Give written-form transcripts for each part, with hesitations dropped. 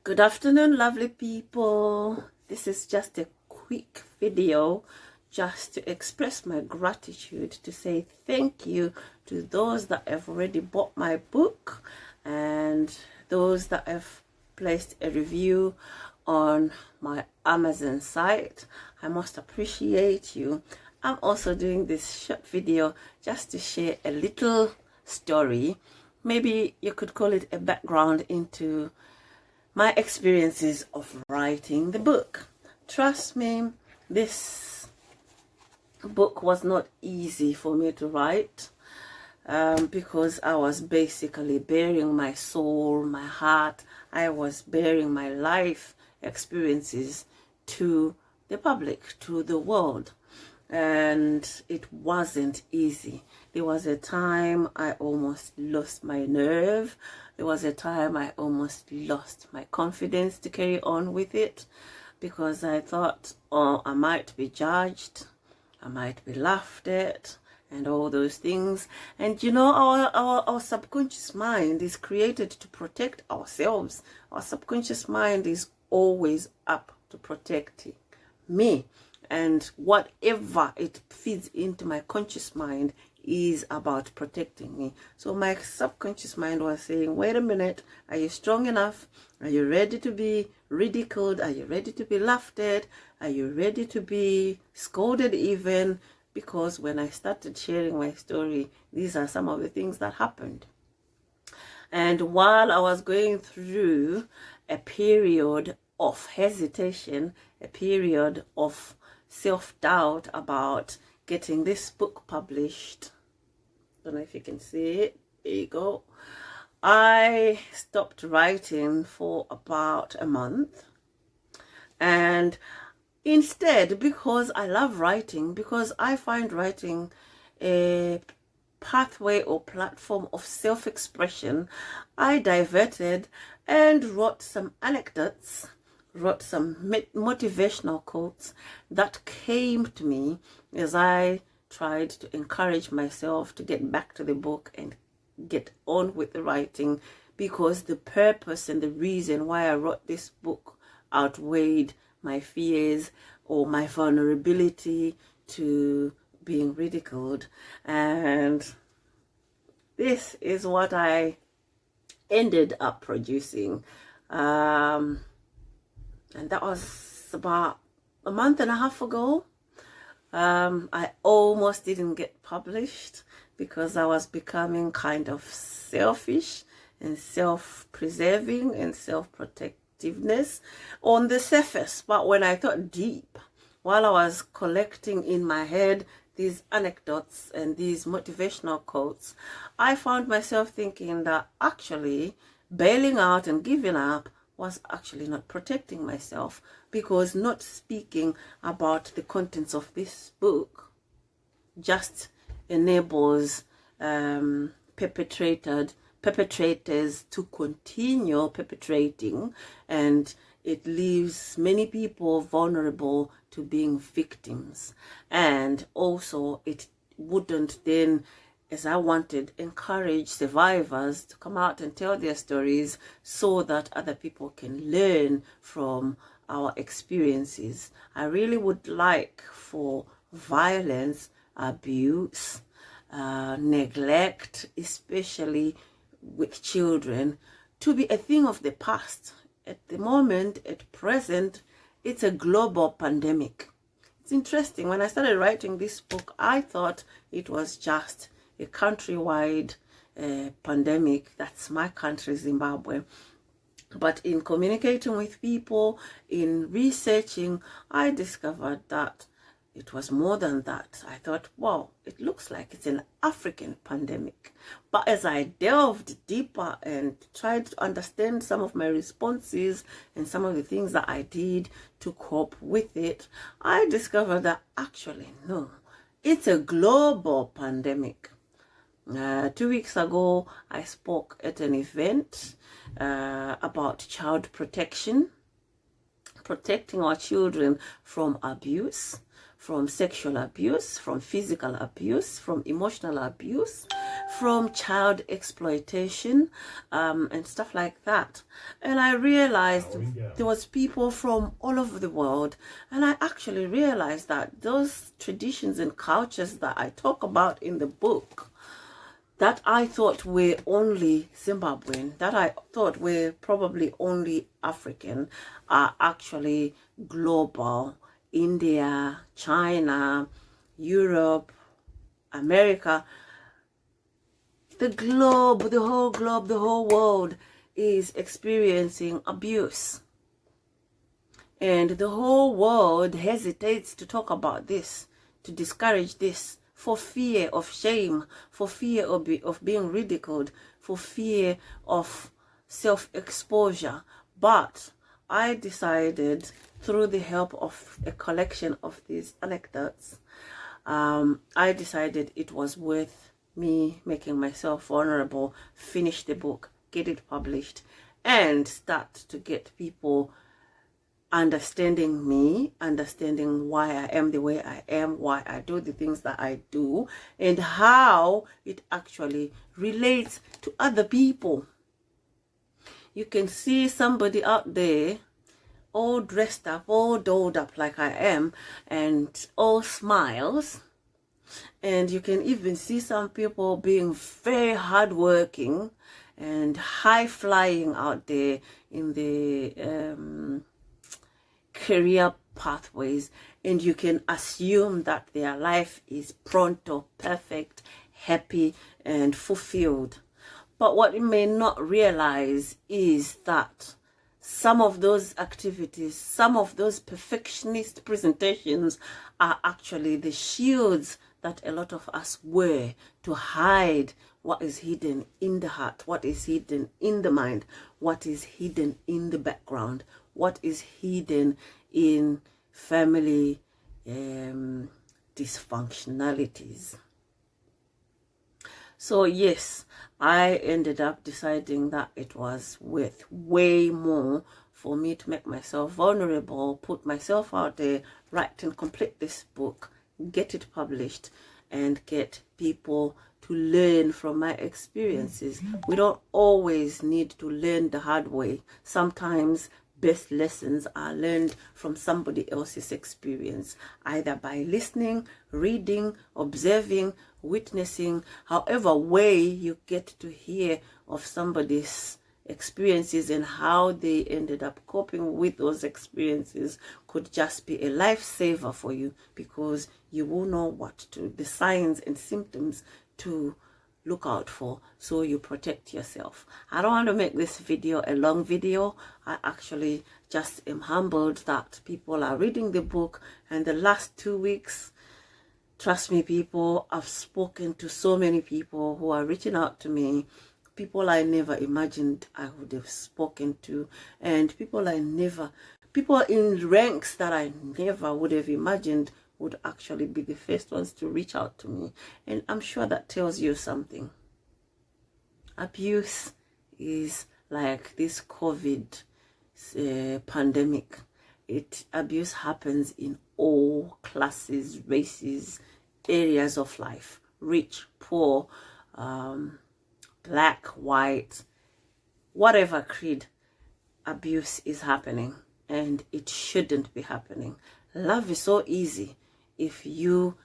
Good afternoon, lovely people. This is just a quick video just to express my gratitude, to say thank you to those that have already bought my book and those that have placed a review on my Amazon site. I must appreciate you. I'm also doing this short video just to share a little story. Maybe you could call it a background into my experiences of writing the book. Trust me, this book was not easy for me to write because I was basically bearing my soul, my heart. I was bearing my life experiences to the public, to the world. And it wasn't easy. There was a time I almost lost my nerve. There was a time I almost lost my confidence to carry on with it because I thought, oh, I might be judged, I might be laughed at, and all those things. And you know, our subconscious mind is created to protect ourselves. Our subconscious mind is always up to protecting me. And whatever it feeds into my conscious mind is about protecting me. So my subconscious mind was saying, wait a minute, are you strong enough? Are you ready to be ridiculed? Are you ready to be laughed at? Are you ready to be scolded even? Because when I started sharing my story, these are some of the things that happened. And while I was going through a period of hesitation, a period of self-doubt about getting this book published, don't know if you can see it, there you go, I stopped writing for about a month. And instead, because I love writing, because I find writing a pathway or platform of self-expression, I diverted and wrote some anecdotes, wrote some motivational quotes that came to me as I tried to encourage myself to get back to the book and get on with the writing, because the purpose and the reason why I wrote this book outweighed my fears or my vulnerability to being ridiculed. And this is what I ended up producing. And that was about a month and a half ago. I almost didn't get published because I was becoming kind of selfish and self-preserving and self-protectiveness on the surface. But when I thought deep, while I was collecting in my head these anecdotes and these motivational quotes, I found myself thinking that actually bailing out and giving up was actually not protecting myself, because not speaking about the contents of this book just enables perpetrators to continue perpetrating, and it leaves many people vulnerable to being victims. And also it wouldn't then, as I wanted, encourage survivors to come out and tell their stories so that other people can learn from our experiences. I really would like for violence, abuse, neglect, especially with children, to be a thing of the past. At the moment, at present, it's a global pandemic. It's interesting. When I started writing this book, I thought it was just a countrywide pandemic. That's my country, Zimbabwe. But in communicating with people, in researching, I discovered that it was more than that. I thought, wow, it looks like it's an African pandemic. But as I delved deeper and tried to understand some of my responses and some of the things that I did to cope with it, I discovered that actually, no, it's a global pandemic. 2 weeks ago, I spoke at an event about child protection, protecting our children from abuse, from sexual abuse, from physical abuse, from emotional abuse, from child exploitation and stuff like that. And I realized there was people from all over the world, and I actually realized that those traditions and cultures that I talk about in the book, that I thought were only Zimbabwean, that I thought were probably only African, are actually global. India, China, Europe, America, the globe, the whole world is experiencing abuse. And the whole world hesitates to talk about this, to discourage this, for fear of shame, for fear of being ridiculed, for fear of self-exposure. But I decided, through the help of a collection of these anecdotes, I decided it was worth me making myself vulnerable, finish the book, get it published, and start to get people understanding me, understanding why I am the way I am, why I do the things that I do, and how it actually relates to other people. You can see somebody out there all dressed up, all dolled up like I am, and all smiles. And you can even see some people being very hardworking and high-flying out there in the career pathways, and you can assume that their life is pronto, perfect, happy, and fulfilled. But what you may not realize is that some of those activities, some of those perfectionist presentations are actually the shields that a lot of us wear to hide what is hidden in the heart, what is hidden in the mind, what is hidden in the background, what is hidden in family dysfunctionalities. So yes, I ended up deciding that it was worth way more for me to make myself vulnerable, put myself out there, write and complete this book, get it published, and get people to learn from my experiences. We don't always need to learn the hard way. Sometimes best lessons are learned from somebody else's experience, either by listening, reading, observing, witnessing. However way you get to hear of somebody's experiences and how they ended up coping with those experiences could just be a lifesaver for you, because you will know what to, the signs and symptoms to look out for, so you protect yourself. I don't want to make this video a long video. I actually just am humbled that people are reading the book, and the last 2 weeks, trust me people, I've spoken to so many people who are reaching out to me, people I never imagined I would have spoken to, and people in ranks that I never would have imagined would actually be the first ones to reach out to me. And I'm sure that tells you something. Abuse is like this COVID pandemic. Abuse happens in all classes, races, areas of life, rich, poor, black, white, whatever creed. Abuse is happening, and it shouldn't be happening. Love is so easy. If you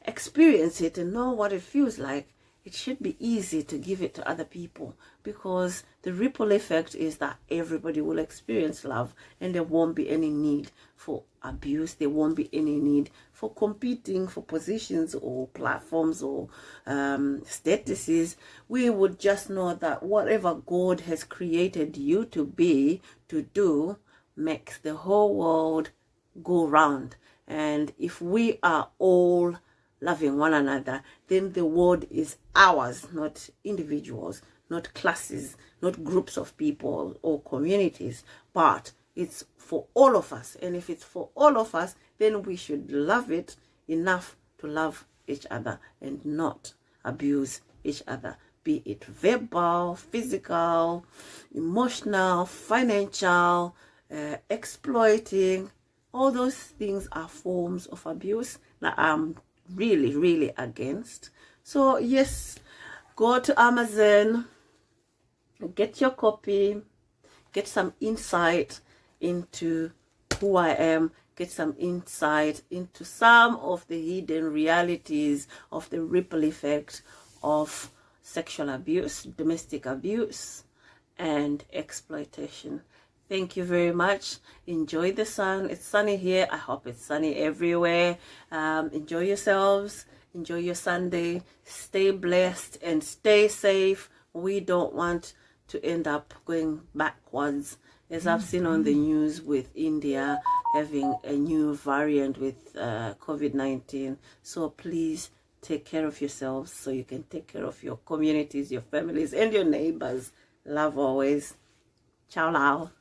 experience it and know what it feels like, it should be easy to give it to other people, because the ripple effect is that everybody will experience love, and there won't be any need for abuse. There won't be any need for competing for positions or platforms or statuses. We would just know that whatever God has created you to be, to do, makes the whole world go round. And if we are all loving one another, then the world is ours, not individuals, not classes, not groups of people or communities, but it's for all of us. And if it's for all of us, then we should love it enough to love each other and not abuse each other, be it verbal, physical, emotional, financial, exploiting. All those things are forms of abuse that I'm really, really against. So yes, Go to Amazon, get your copy, get some insight into who I am, get some insight into some of the hidden realities of the ripple effect of sexual abuse, domestic abuse, and exploitation. Thank you very much. Enjoy the sun. It's sunny here. I hope it's sunny everywhere. Enjoy yourselves. Enjoy your Sunday. Stay blessed and stay safe. We don't want to end up going backwards, as I've seen on the news with India having a new variant with COVID-19. So please take care of yourselves so you can take care of your communities, your families, and your neighbors. Love always. Ciao, lao.